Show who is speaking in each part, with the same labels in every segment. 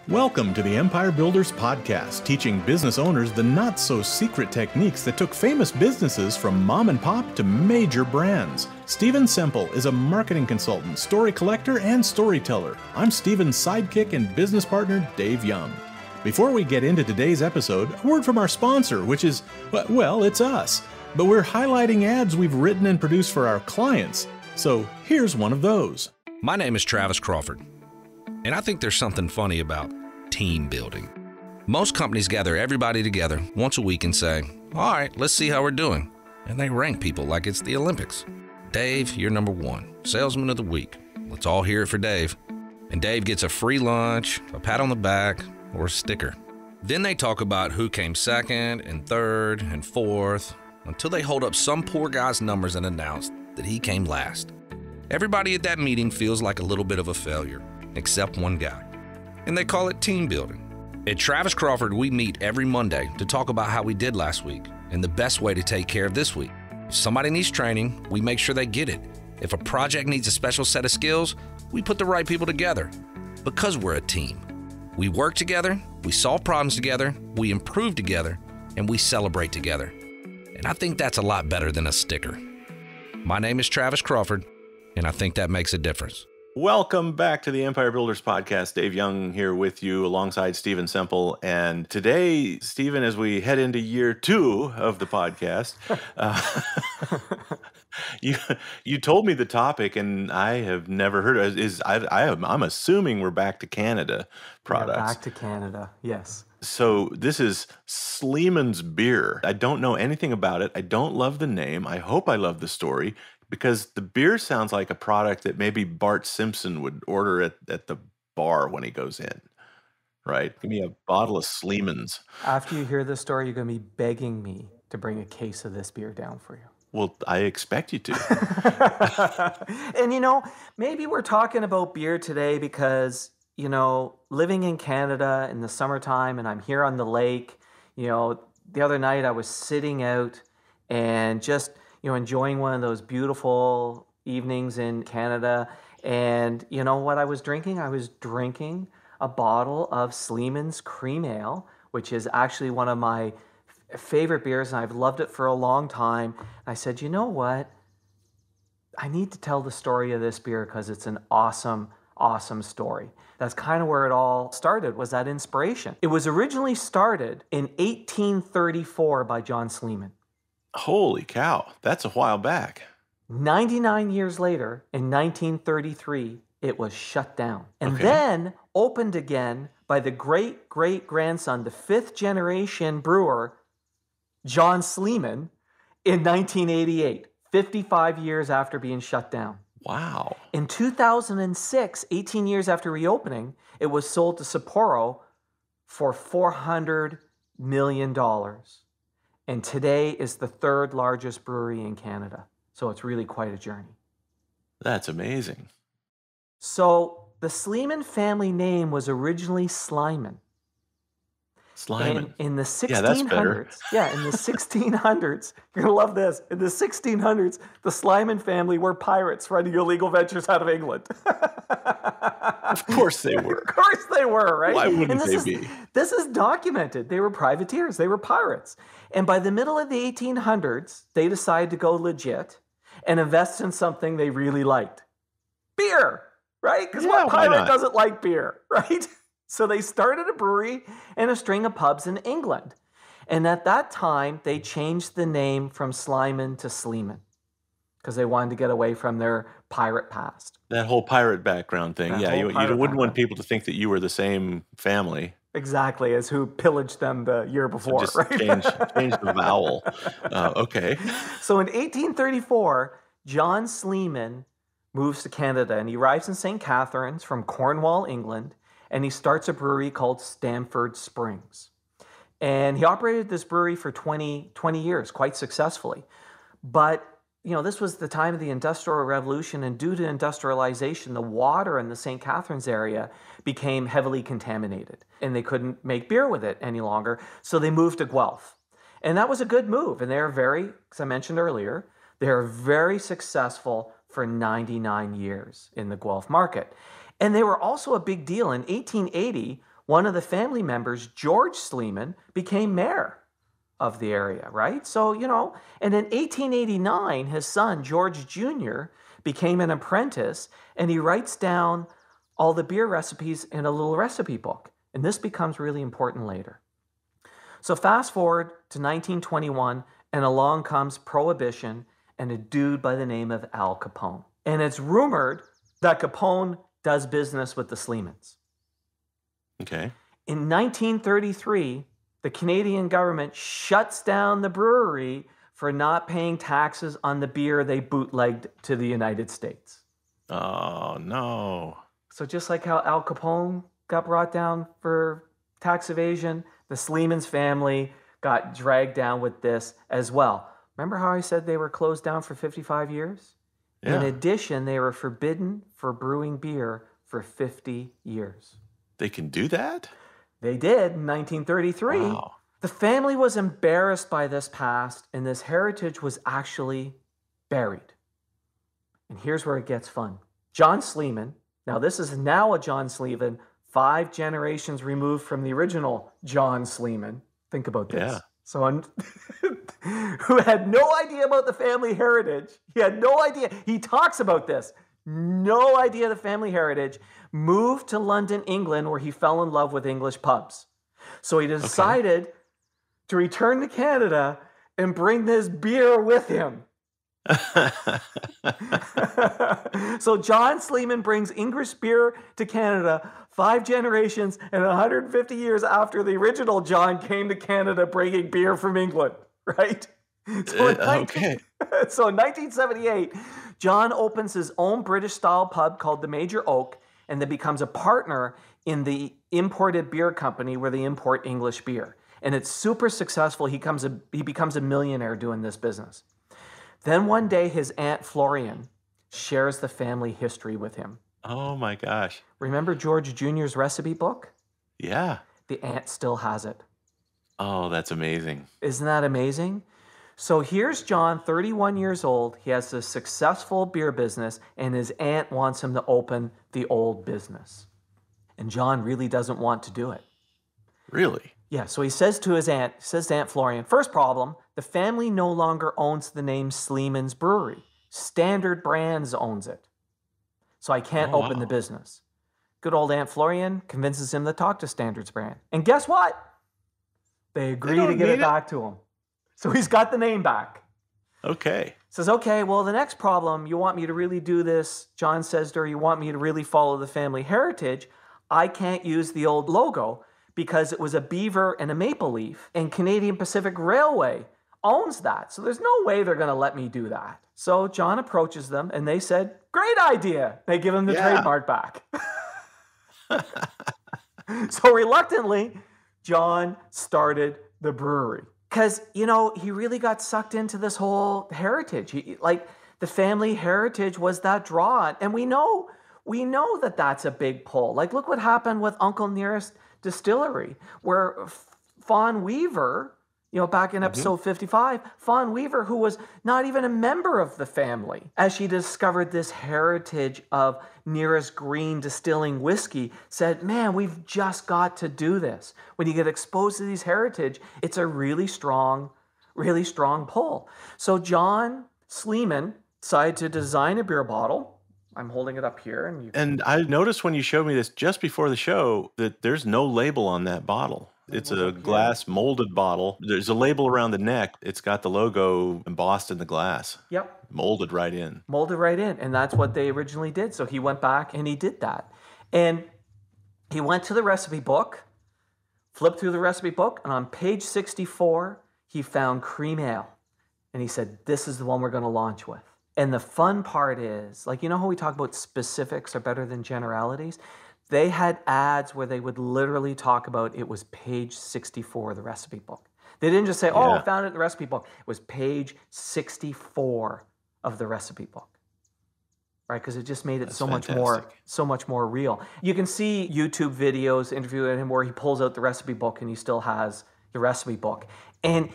Speaker 1: Welcome to the Empire Builders Podcast, teaching business owners the not-so-secret techniques that took famous businesses from mom and pop to major brands. Stephen Semple is a marketing consultant, story collector, and storyteller. I'm Stephen's sidekick and business partner, Dave Young. Before we get into today's episode, a word from our sponsor, which is, well, it's us. But we're highlighting ads we've written and produced for our clients. So here's one of those.
Speaker 2: My name is Travis Crawford, and I think there's something funny about team building. Most companies gather everybody together once a week and say, all right, let's see how we're doing. And they rank people like it's the Olympics. Dave, you're number one, salesman of the week. Let's all hear it for Dave. And Dave gets a free lunch, a pat on the back, or a sticker. Then they talk about who came second and third and fourth until they hold up some poor guy's numbers and announce that he came last. Everybody at that meeting feels like a little bit of a failure, except one guy. And they call it team building. At Travis Crawford, we meet every Monday to talk about how we did last week and the best way to take care of this week. If somebody needs training, we make sure they get it. If a project needs a special set of skills, we put the right people together. Because we're a team. We work together, we solve problems together, we improve together, and we celebrate together. And I think that's a lot better than a sticker. My name is Travis Crawford, and I think that makes a difference.
Speaker 1: Welcome back to the Empire Builders Podcast. Dave Young here with you alongside Stephen Semple. And today, Stephen, as we head into year 2 of the podcast, you told me the topic, and I have never heard of it. I'm assuming we're back to Canada products.
Speaker 3: We're back to Canada, yes.
Speaker 1: So this is Sleeman's beer. I don't know anything about it. I don't love the name. I hope I love the story, because the beer sounds like a product that maybe Bart Simpson would order at the bar when he goes in, right? Give me a bottle of Sleemans.
Speaker 3: After you hear this story, you're going to be begging me to bring a case of this beer down for you.
Speaker 1: Well, I expect you to.
Speaker 3: And, maybe we're talking about beer today because, living in Canada in the summertime, and I'm here on the lake, the other night I was sitting out and just enjoying one of those beautiful evenings in Canada. And you know what I was drinking? I was drinking a bottle of Sleeman's Cream Ale, which is actually one of my favorite beers, and I've loved it for a long time. And I said, you know what? I need to tell the story of this beer because it's an awesome, awesome story. That's kind of where it all started, was that inspiration. It was originally started in 1834 by John Sleeman.
Speaker 1: Holy cow, that's a while back.
Speaker 3: 99 years later, in 1933, it was shut down. And then opened again by the great-great-grandson, the 5th generation brewer, John Sleeman, in 1988, 55 years after being shut down.
Speaker 1: Wow.
Speaker 3: In 2006, 18 years after reopening, it was sold to Sapporo for $400 million. And today is the 3rd largest brewery in Canada. So it's really quite a journey.
Speaker 1: That's amazing.
Speaker 3: So the Sleeman family name was originally Sleeman.
Speaker 1: Sleeman.
Speaker 3: In the 1600s,
Speaker 1: yeah, that's better.
Speaker 3: In the 1600s, you're going to love this. In the 1600s, the Sleeman family were pirates running illegal ventures out of England.
Speaker 1: Of course they were.
Speaker 3: Of course they were, right?
Speaker 1: Why wouldn't they be?
Speaker 3: This is documented. They were privateers. They were pirates. And by the middle of the 1800s, they decided to go legit and invest in something they really liked. Beer, right? Because what pirate doesn't like beer, right? So they started a brewery and a string of pubs in England. And at that time, they changed the name from Sleeman to Sleeman because they wanted to get away from their pirate past.
Speaker 1: That whole pirate background thing. You wouldn't want people to think that you were the same family.
Speaker 3: Exactly, as who pillaged them the year before.
Speaker 1: So just change the vowel. Okay.
Speaker 3: So in 1834, John Sleeman moves to Canada, and he arrives in St. Catharines from Cornwall, England, and he starts a brewery called Stamford Springs. And he operated this brewery for 20 years, quite successfully. But this was the time of the Industrial Revolution, and due to industrialization, the water in the St. Catharines area became heavily contaminated, and they couldn't make beer with it any longer, so they moved to Guelph. And that was a good move, and they're very, as I mentioned earlier, they're very successful for 99 years in the Guelph market. And they were also a big deal. In 1880, one of the family members, George Sleeman, became mayor of the area, right? So, and in 1889, his son, George Jr., became an apprentice, and he writes down all the beer recipes in a little recipe book. And this becomes really important later. So fast forward to 1921, and along comes Prohibition and a dude by the name of Al Capone. And it's rumored that Capone does business with the Sleemans.
Speaker 1: Okay.
Speaker 3: In 1933, the Canadian government shuts down the brewery for not paying taxes on the beer they bootlegged to the United States.
Speaker 1: Oh, no.
Speaker 3: So just like how Al Capone got brought down for tax evasion, the Sleemans family got dragged down with this as well. Remember how I said they were closed down for 55 years?
Speaker 1: Yeah.
Speaker 3: In addition, they were forbidden for brewing beer for 50 years.
Speaker 1: They can do that?
Speaker 3: They did in 1933.
Speaker 1: Wow.
Speaker 3: The family was embarrassed by this past, and this heritage was actually buried. And here's where it gets fun. John Sleeman, now this is now a John Sleeman, 5 generations removed from the original John Sleeman. Think about this.
Speaker 1: Yeah.
Speaker 3: So, who had no idea about the family heritage. He had no idea. He talks about this. No idea the family heritage. Moved to London, England, where he fell in love with English pubs. So he decided to return to Canada and bring this beer with him. So John Sleeman brings English beer to Canada 5 generations and 150 years after the original John came to Canada bringing beer from England, right? So in 1978, John opens his own British-style pub called the Major Oak, and then becomes a partner in the imported beer company where they import English beer. And it's super successful. He becomes a millionaire doing this business. Then one day, his Aunt Florian shares the family history with him.
Speaker 1: Oh my gosh.
Speaker 3: Remember George Jr.'s recipe book?
Speaker 1: Yeah.
Speaker 3: The aunt still has it.
Speaker 1: Oh, that's amazing.
Speaker 3: Isn't that amazing? So here's John, 31 years old. He has a successful beer business, and his aunt wants him to open the old business. And John really doesn't want to do it.
Speaker 1: Really?
Speaker 3: Yeah, so he says to Aunt Florian, first problem, the family no longer owns the name Sleeman's Brewery. Standard Brands owns it. So I can't open the business. Good old Aunt Florian convinces him to talk to Standards Brand. And guess what? They agree to get it back to him. So he's got the name back.
Speaker 1: Okay.
Speaker 3: Says, okay, well, the next problem, you want me to really do this, John says to her, you want me to really follow the family heritage. I can't use the old logo because it was a beaver and a maple leaf, and Canadian Pacific Railway owns that. So there's no way they're going to let me do that. So John approaches them, and they said, great idea. They give him the trademark back. So reluctantly, John started the brewery. Because, he really got sucked into this whole heritage. The family heritage was that draw. And we know that that's a big pull. Like, look what happened with Uncle Nearest Distillery, where Fawn Weaver, back in episode 55, Fawn Weaver, who was not even a member of the family, as she discovered this heritage of Nearest Green distilling whiskey, said, man, we've just got to do this. When you get exposed to these heritage, it's a really strong pull. So John Sleeman decided to design a beer bottle. I'm holding it up here.
Speaker 1: And I noticed when you showed me this just before the show that there's no label on that bottle. It's a glass molded bottle. There's a label around the neck. It's got the logo embossed in the glass.
Speaker 3: Yep.
Speaker 1: Molded right in.
Speaker 3: And that's what they originally did. So he went back and he did that. And he went to the recipe book, flipped through the recipe book, and on page 64, he found cream ale. And he said, this is the one we're going to launch with. And the fun part is, how we talk about specifics are better than generalities? They had ads where they would literally talk about it was page 64 of the recipe book. They didn't just say, I found it in the recipe book. It was page 64 of the recipe book, right? Because it just made it so much more real. You can see YouTube videos interviewing him where he pulls out the recipe book and he still has the recipe book. And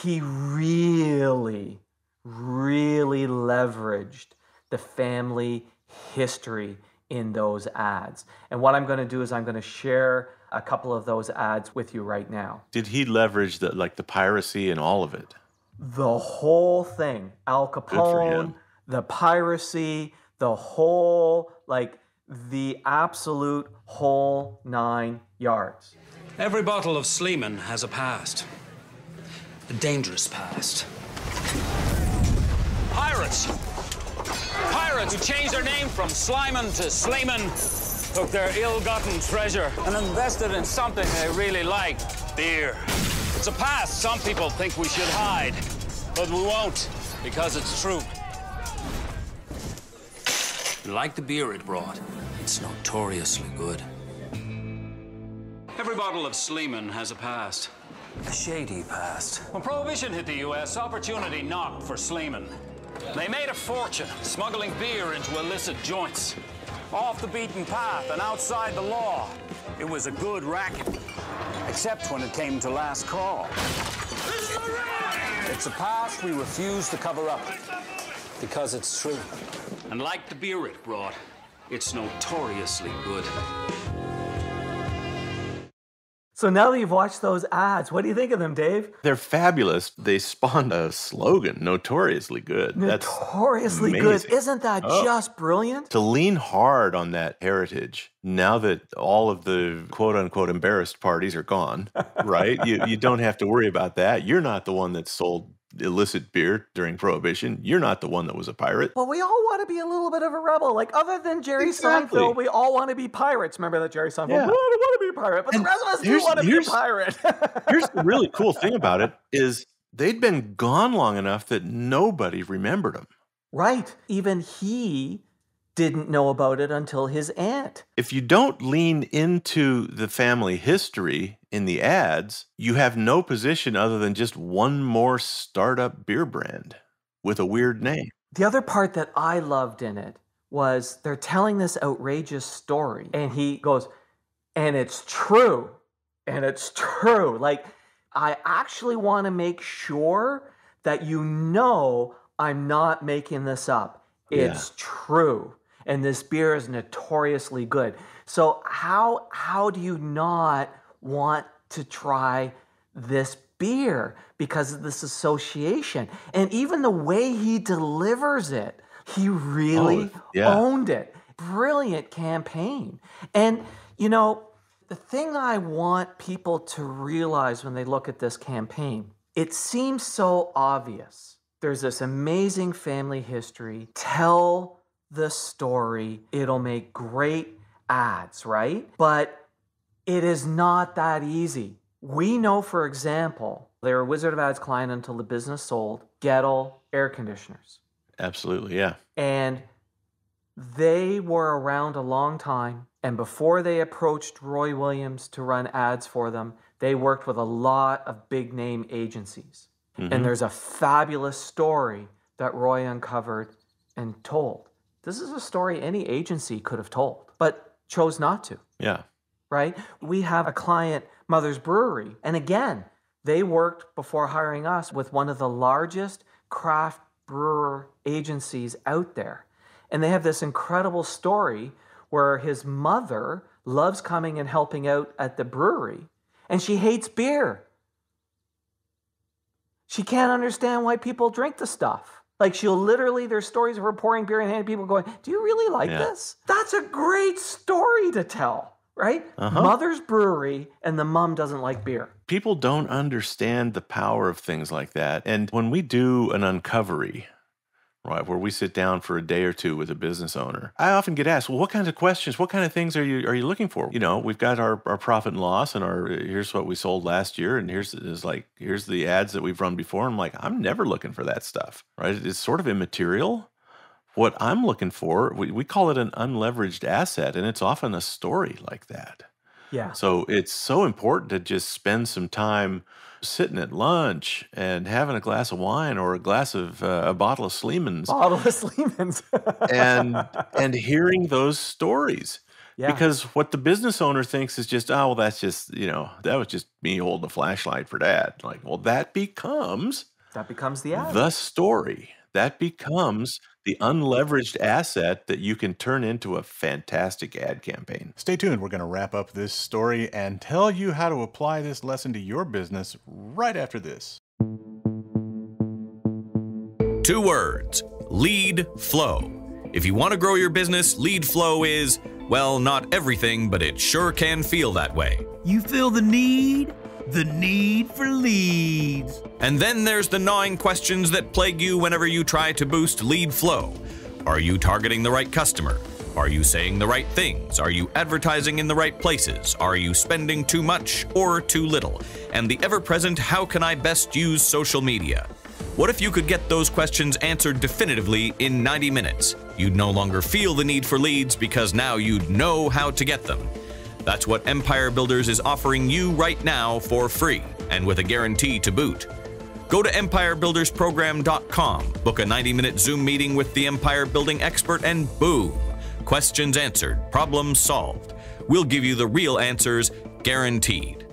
Speaker 3: he really leveraged the family history in those ads. And what I'm going to do is I'm going to share a couple of those ads with you right now.
Speaker 1: Did he leverage the piracy and all of it?
Speaker 3: The whole thing. Al Capone, the piracy, the whole, the absolute whole 9 yards.
Speaker 4: Every bottle of Sleeman has a past. A dangerous past. Pirates! Pirates who changed their name from Slyman to Sleeman, took their ill-gotten treasure and invested in something they really liked, beer. It's a past some people think we should hide, but we won't, because it's true. Like the beer it brought, it's notoriously good. Every bottle of Sleeman has a past. A shady past. When Prohibition hit the U.S., opportunity knocked for Sleeman. They made a fortune smuggling beer into illicit joints. Off the beaten path and outside the law. It was a good racket. Except when it came to last call. It's a past we refuse to cover up. Because it's true. And like the beer it brought, it's notoriously good.
Speaker 3: So now that you've watched those ads, what do you think of them, Dave?
Speaker 1: They're fabulous. They spawned a slogan, notoriously good.
Speaker 3: Notoriously good. Isn't that just brilliant?
Speaker 1: To lean hard on that heritage, now that all of the quote-unquote embarrassed parties are gone, right? You don't have to worry about that. You're not the one that sold illicit beer during Prohibition. You're not the one that was a pirate.
Speaker 3: Well, we all want to be a little bit of a rebel. Other than Jerry Seinfeld, we all want to be pirates. Remember that Jerry Seinfeld?
Speaker 1: Yeah.
Speaker 3: We don't want to be a pirate, but the rest of us do want to be a pirate.
Speaker 1: Here's the really cool thing about it is they'd been gone long enough that nobody remembered them.
Speaker 3: Right. Even he didn't know about it until his aunt.
Speaker 1: If you don't lean into the family history in the ads, you have no position other than just one more startup beer brand with a weird name.
Speaker 3: The other part that I loved in it was they're telling this outrageous story, and he goes, and it's true, and it's true. I actually want to make sure that you know I'm not making this up. It's true. And this beer is notoriously good. So how do you not want to try this beer because of this association? And even the way he delivers it, he really owned it. Brilliant campaign. And, the thing I want people to realize when they look at this campaign, it seems so obvious. There's this amazing family history. Tell the story. It'll make great ads, right? But it is not that easy. We know, for example, they were a Wizard of Ads client until the business sold Gettle air conditioners.
Speaker 1: Absolutely, yeah.
Speaker 3: And they were around a long time. And before they approached Roy Williams to run ads for them, they worked with a lot of big name agencies. Mm-hmm. And there's a fabulous story that Roy uncovered and told. This is a story any agency could have told, but chose not to.
Speaker 1: Yeah.
Speaker 3: Right? We have a client, Mother's Brewery, and again, they worked before hiring us with one of the largest craft brewer agencies out there. And they have this incredible story where his mother loves coming and helping out at the brewery, and she hates beer. She can't understand why people drink the stuff. She'll literally, there's stories of her pouring beer in hand, people going, do you really like this? That's a great story to tell, right? Uh-huh. Mother's Brewery, and the mom doesn't like beer.
Speaker 1: People don't understand the power of things like that. And when we do an uncovery, right, where we sit down for a day or two with a business owner, I often get asked, well, what kinds of questions, what kind of things are you looking for? We've got our profit and loss, and here's what we sold last year, and here's the ads that we've run before. I'm like, I'm never looking for that stuff, right? It's sort of immaterial. What I'm looking for, we call it an unleveraged asset, and it's often a story like that.
Speaker 3: Yeah.
Speaker 1: So it's so important to just spend some time sitting at lunch and having a glass of wine or a bottle of Sleemans.
Speaker 3: Bottle of Sleemans.
Speaker 1: and hearing those stories. Yeah. Because what the business owner thinks is just, oh, well, that's just, that was just me holding a flashlight for Dad. That becomes
Speaker 3: the ad.
Speaker 1: The story. That becomes
Speaker 5: the unleveraged asset that you can turn into a fantastic ad campaign.
Speaker 1: Stay tuned. We're going to wrap up this story and tell you how to apply this lesson to your business right after this.
Speaker 6: 2 words: lead flow. If you want to grow your business, lead flow is, well, not everything, but it sure can feel that way.
Speaker 7: You feel the need? The need for leads.
Speaker 6: And then there's the gnawing questions that plague you whenever you try to boost lead flow. Are you targeting the right customer? Are you saying the right things? Are you advertising in the right places? Are you spending too much or too little? And the ever-present, how can I best use social media? What if you could get those questions answered definitively in 90 minutes? You'd no longer feel the need for leads because now you'd know how to get them. That's what Empire Builders is offering you right now for free and with a guarantee to boot. Go to empirebuildersprogram.com, book a 90-minute Zoom meeting with the empire building expert, and boom, questions answered, problems solved. We'll give you the real answers, guaranteed.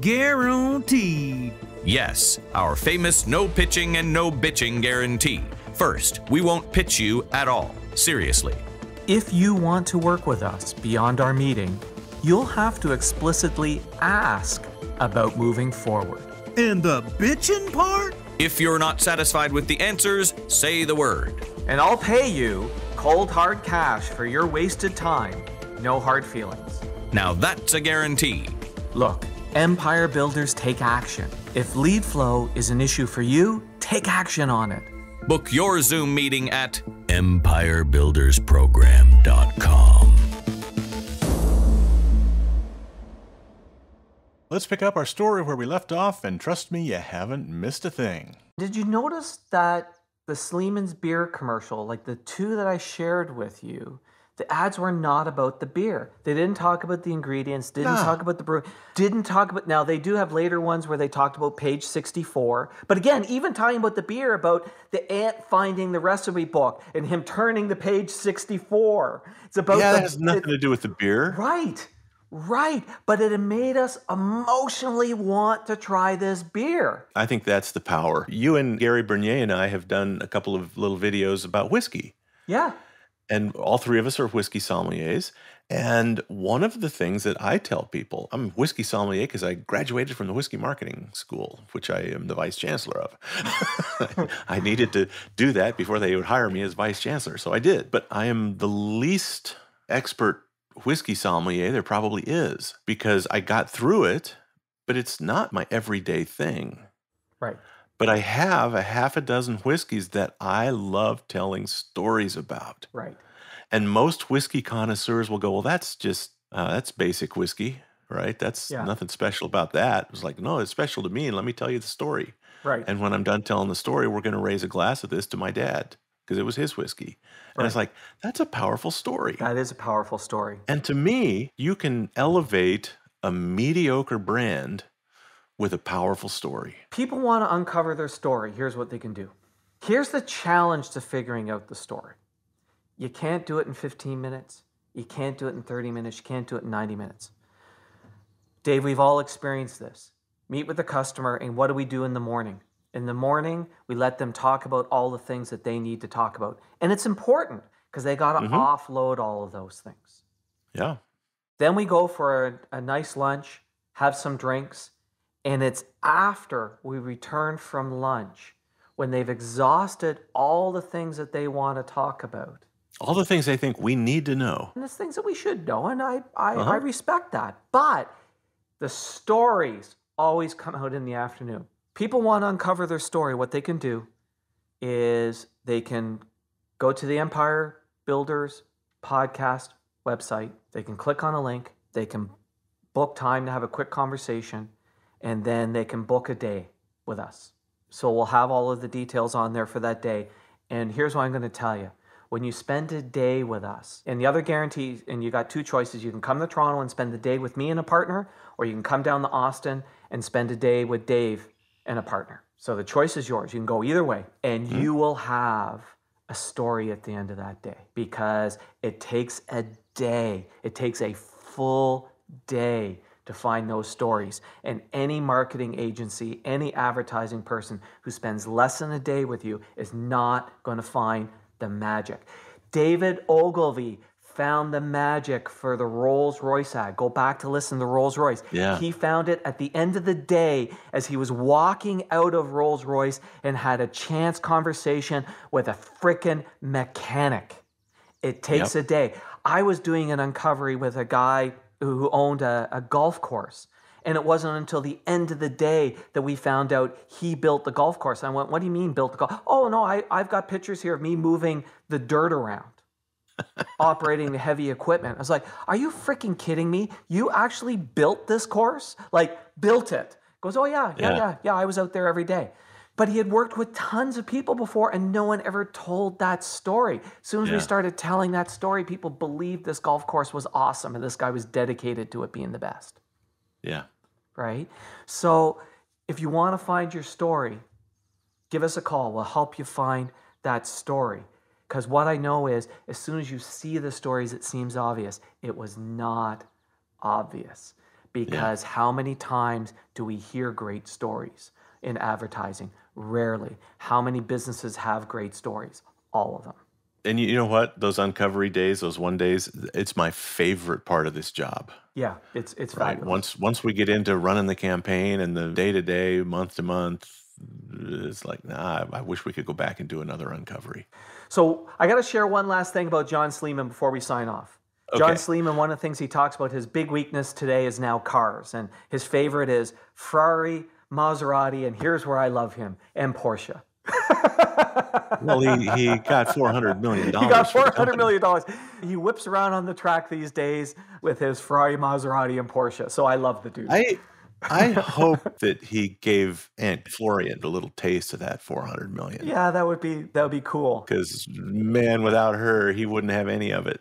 Speaker 7: Guaranteed.
Speaker 6: Yes, our famous no pitching and no bitching guarantee. First, we won't pitch you at all. Seriously.
Speaker 3: If you want to work with us beyond our meeting, you'll have to explicitly ask about moving forward.
Speaker 7: And the bitchin' part?
Speaker 6: If you're not satisfied with the answers, say the word.
Speaker 3: And I'll pay you cold hard cash for your wasted time. No hard feelings.
Speaker 6: Now that's a guarantee.
Speaker 3: Look, Empire Builders take action. If lead flow is an issue for you, take action on it.
Speaker 6: Book your Zoom meeting at empirebuildersprogram.com.
Speaker 1: Let's pick up our story where we left off, and trust me, you haven't missed a thing.
Speaker 3: Did you notice that the Sleemans beer commercial, like the 2 that I shared with you, the ads were not about the beer. They didn't talk about the ingredients, didn't talk about the brew, didn't talk about, now they do have later ones where they talked about page 64. But again, even talking about the beer, about the ant finding the recipe book and him turning the page 64. It's about
Speaker 5: that has nothing to do with the beer.
Speaker 3: Right. But it made us emotionally want to try this beer.
Speaker 5: I think that's the power. You and Gary Bernier and I have done a couple of little videos about whiskey.
Speaker 3: Yeah.
Speaker 5: And all 3 of us are whiskey sommeliers. And one of the things that I tell people, I'm a whiskey sommelier because I graduated from the whiskey marketing school, which I am the vice chancellor of. I needed to do that before they would hire me as vice chancellor. So I did. But I am the least expert whiskey sommelier there probably is, because I got through it, but it's not my everyday thing.
Speaker 3: Right.
Speaker 5: But I have a half a dozen whiskeys that I love telling stories about.
Speaker 3: Right.
Speaker 5: And most whiskey connoisseurs will go, well, that's just, that's basic whiskey, right? That's nothing special about that. It was like, no, it's special to me, and let me tell you the story.
Speaker 3: Right.
Speaker 5: And when I'm done telling the story, we're going to raise a glass of this to my dad, because it was his whiskey. And it's like, that's a powerful story.
Speaker 3: That is a powerful story.
Speaker 5: And to me, you can elevate a mediocre brand with a powerful story.
Speaker 3: People want to uncover their story. Here's what they can do. Here's the challenge to figuring out the story. You can't do it in 15 minutes. You can't do it in 30 minutes. You can't do it in 90 minutes. Dave, we've all experienced this. Meet with the customer, and what do we do in the morning? In the morning, we let them talk about all the things that they need to talk about. And it's important because they got to offload all of those things.
Speaker 5: Yeah.
Speaker 3: Then we go for a nice lunch, have some drinks, and it's after we return from lunch when they've exhausted all the things that they want to talk about.
Speaker 5: All the things they think we need to know.
Speaker 3: And it's things that we should know, and I respect that. But the stories always come out in the afternoon. People want to uncover their story. What they can do is they can go to the Empire Builders podcast website. They can click on a link. They can book time to have a quick conversation, and then they can book a day with us. So we'll have all of the details on there for that day. And here's what I'm going to tell you. When you spend a day with us, and the other guarantee, and you got 2 choices. You can come to Toronto and spend the day with me and a partner, or you can come down to Austin and spend a day with Dave and a partner. So the choice is yours. You can go either way, and you will have a story at the end of that day, because it takes a day. It takes a full day to find those stories. And any marketing agency, any advertising person who spends less than a day with you is not going to find the magic. David Ogilvy found the magic for the Rolls-Royce ad. Go back to listen to Rolls-Royce.
Speaker 5: Yeah.
Speaker 3: He found it at the end of the day as he was walking out of Rolls-Royce and had a chance conversation with a frickin' mechanic. It takes a day. I was doing an uncovery with a guy who owned a golf course. And it wasn't until the end of the day that we found out he built the golf course. I went, what do you mean built the golf? Oh, no, I've got pictures here of me moving the dirt around, operating the heavy equipment. I was like, are you freaking kidding me? You actually built this course? Like, built it. Goes, oh, yeah, I was out there every day. But he had worked with tons of people before, and no one ever told that story. As soon as we started telling that story, people believed this golf course was awesome, and this guy was dedicated to it being the best.
Speaker 5: Yeah.
Speaker 3: Right? So if you want to find your story, give us a call. We'll help you find that story. Because what I know is, as soon as you see the stories, it seems obvious. It was not obvious. Because how many times do we hear great stories in advertising? Rarely. How many businesses have great stories? All of them.
Speaker 5: And you know what? Those uncovery days, those one days, it's my favorite part of this job.
Speaker 3: Yeah, it's
Speaker 5: right.
Speaker 3: fabulous.
Speaker 5: Once we get into running the campaign and the day to day, month to month, it's like, nah, I wish we could go back and do another uncovery.
Speaker 3: So I got to share one last thing about John Sleeman before we sign off.
Speaker 5: Okay.
Speaker 3: John Sleeman, one of the things he talks about, his big weakness today is now cars. And his favorite is Ferrari, Maserati, and here's where I love him, and Porsche.
Speaker 5: Well, he got $400 million.
Speaker 3: He got $400 million. He whips around on the track these days with his Ferrari, Maserati, and Porsche. So I love the dude.
Speaker 5: I hope that he gave Aunt Florian a little taste of that $400 million.
Speaker 3: Yeah, that would be cool.
Speaker 5: Because, man, without her, he wouldn't have any of it.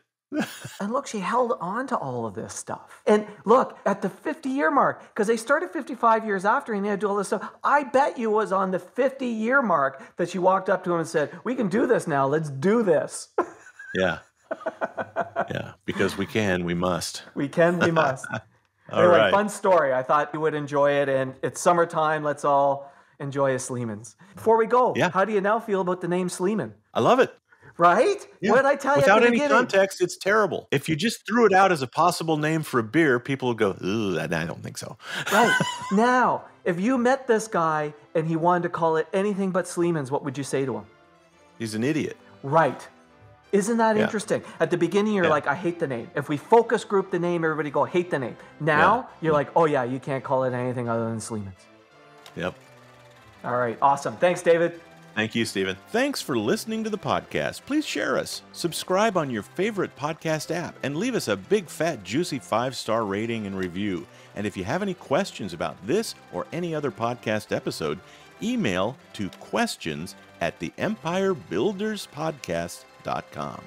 Speaker 3: And look, she held on to all of this stuff. And look, at the 50-year mark, because they started 55 years after and they had to do all this stuff, I bet you was on the 50-year mark that she walked up to him and said, we can do this now. Let's do this.
Speaker 5: Yeah. Yeah. Because we can, we must.
Speaker 3: We can, we must. Anyway, right. Fun story. I thought you would enjoy it. And it's summertime. Let's all enjoy a Sleemans. Before we go, how do you now feel about the name Sleeman?
Speaker 5: I love it.
Speaker 3: Right?
Speaker 5: Yeah.
Speaker 3: What did I tell you
Speaker 5: Without
Speaker 3: at the
Speaker 5: any
Speaker 3: beginning?
Speaker 5: context, it's terrible. If you just threw it out as a possible name for a beer, people would go, ooh, I don't think so.
Speaker 3: Right. Now, if you met this guy and he wanted to call it anything but Sleemans, what would you say to him?
Speaker 5: He's an idiot.
Speaker 3: Right. Isn't that interesting? At the beginning, you're like, I hate the name. If we focus group the name, everybody go, hate the name. Now, you're like, oh yeah, you can't call it anything other than Sleemans.
Speaker 5: Yep.
Speaker 3: All right. Awesome. Thanks, David.
Speaker 5: Thank you, Stephen. Thanks for listening to the podcast. Please share us, subscribe on your favorite podcast app, and leave us a big, fat, juicy 5-star rating and review. And if you have any questions about this or any other podcast episode, email to questions@theempirebuilderspodcast.com.